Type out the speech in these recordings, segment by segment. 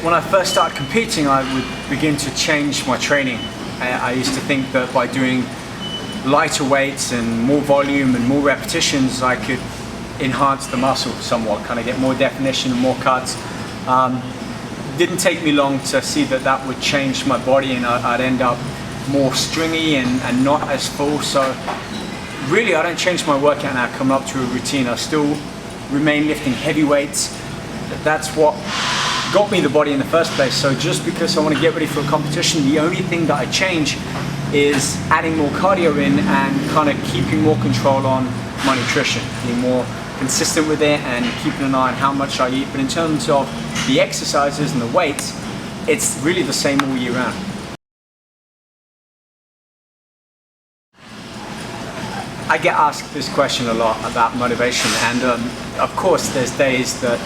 When I first started competing, I would begin to change my training. I used to think that by doing lighter weights and more volume and more repetitions, I could enhance the muscle somewhat, kind of get more definition and more cuts. Didn't take me long to see that that would change my body, and I'd end up more stringy and not as full. So really, I don't change my workout now coming up to a routine. I still remain lifting heavy weights. That's what got me the body in the first place. So just because I want to get ready for a competition, the only thing that I change is adding more cardio in and kind of keeping more control on my nutrition, being more consistent with it and keeping an eye on how much I eat. But in terms of the exercises and the weights, it's really the same all year round. I get asked this question a lot about motivation, and of course there's days that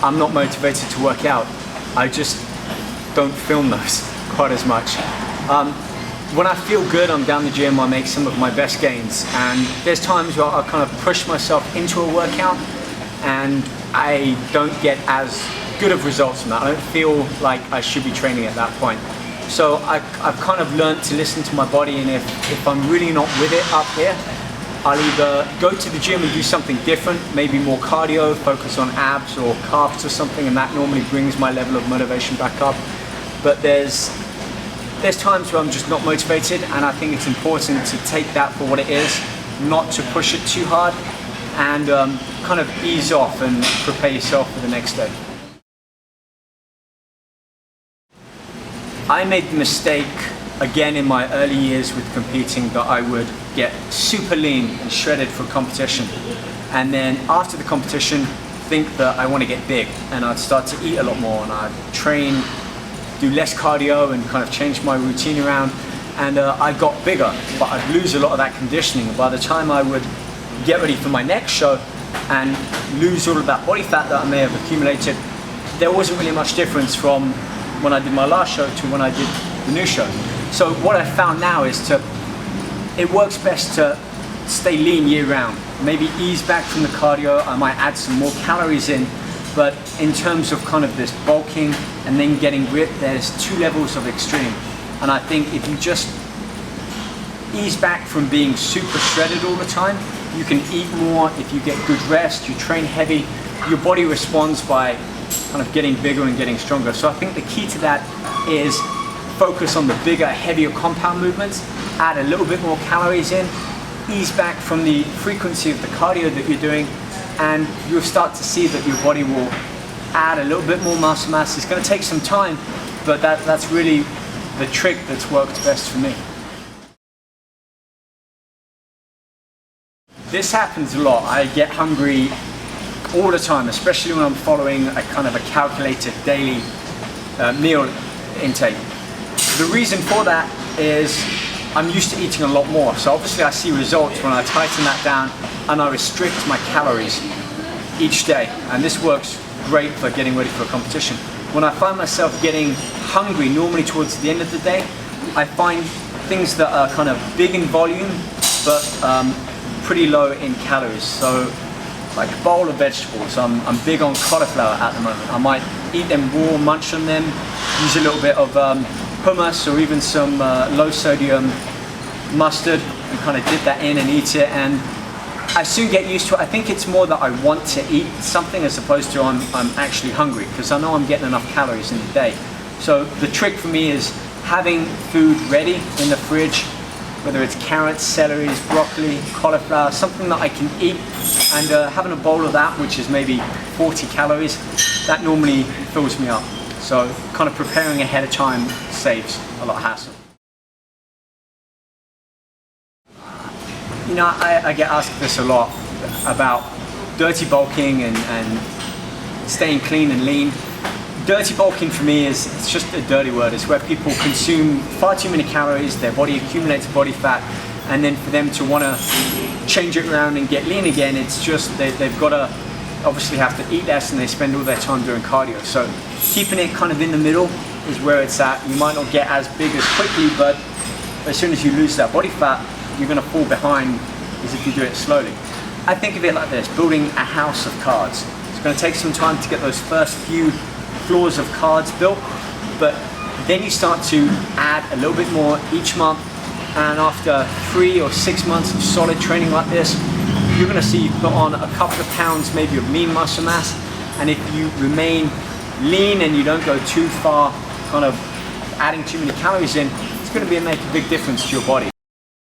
I'm not motivated to work out. I just don't film those quite as much. When I feel good, I'm down the gym, I make some of my best gains, and there's times where I kind of push myself into a workout and I don't get as good of results from that. I don't feel like I should be training at that point. So I've kind of learned to listen to my body, and if I'm really not with it up here, I'll either go to the gym and do something different, maybe more cardio, focus on abs or calves or something, and that normally brings my level of motivation back up. But there's times where I'm just not motivated, and I think it's important to take that for what it is, not to push it too hard, and kind of ease off and prepare yourself for the next day. I made the mistake again in my early years with competing that I would get super lean and shredded for competition, and then after the competition think that I want to get big, and I'd start to eat a lot more and I'd train, do less cardio and kind of change my routine around, and I got bigger, but I'd lose a lot of that conditioning. And by the time I would get ready for my next show and lose all of that body fat that I may have accumulated, there wasn't really much difference from when I did my last show to when I did the new show. So what I found now is it works best to stay lean year round. Maybe ease back from the cardio, I might add some more calories in, but in terms of kind of this bulking and then getting ripped, there's two levels of extreme. And I think if you just ease back from being super shredded all the time, you can eat more. If you get good rest, you train heavy, your body responds by kind of getting bigger and getting stronger. So I think the key to that is focus on the bigger, heavier compound movements, add a little bit more calories in, ease back from the frequency of the cardio that you're doing, and you'll start to see that your body will add a little bit more muscle mass. It's going to take some time, but that's really the trick that's worked best for me. This happens a lot. I get hungry all the time, especially when I'm following a kind of a calculated daily meal intake. The reason for that is I'm used to eating a lot more, so obviously I see results when I tighten that down and I restrict my calories each day, and this works great for getting ready for a competition. When I find myself getting hungry, normally towards the end of the day, I find things that are kind of big in volume but pretty low in calories. So like a bowl of vegetables, I'm big on cauliflower at the moment. I might eat them raw, munch on them, use a little bit of hummus or even some low sodium mustard and kind of dip that in and eat it, and I soon get used to it. I think it's more that I want to eat something as opposed to I'm actually hungry, because I know I'm getting enough calories in the day. So the trick for me is having food ready in the fridge, whether it's carrots, celery, broccoli, cauliflower, something that I can eat, and having a bowl of that, which is maybe 40 calories, that normally fills me up. So kind of preparing ahead of time saves a lot of hassle. You know, I get asked this a lot about dirty bulking and staying clean and lean. Dirty bulking for me it's just a dirty word. It's where people consume far too many calories, their body accumulates body fat, and then for them to want to change it around and get lean again, it's just they've got to obviously have to eat less and they spend all their time doing cardio. So keeping it kind of in the middle is where it's at. You might not get as big as quickly, but as soon as you lose that body fat, you're going to fall behind as if you do it slowly. I think of it like this: building a house of cards. It's going to take some time to get those first few floors of cards built, but then you start to add a little bit more each month, and after 3 or 6 months of solid training like this, you're going to see you put on a couple of pounds maybe of lean muscle mass. And if you remain lean and you don't go too far kind of adding too many calories in, it's going to make a big difference to your body.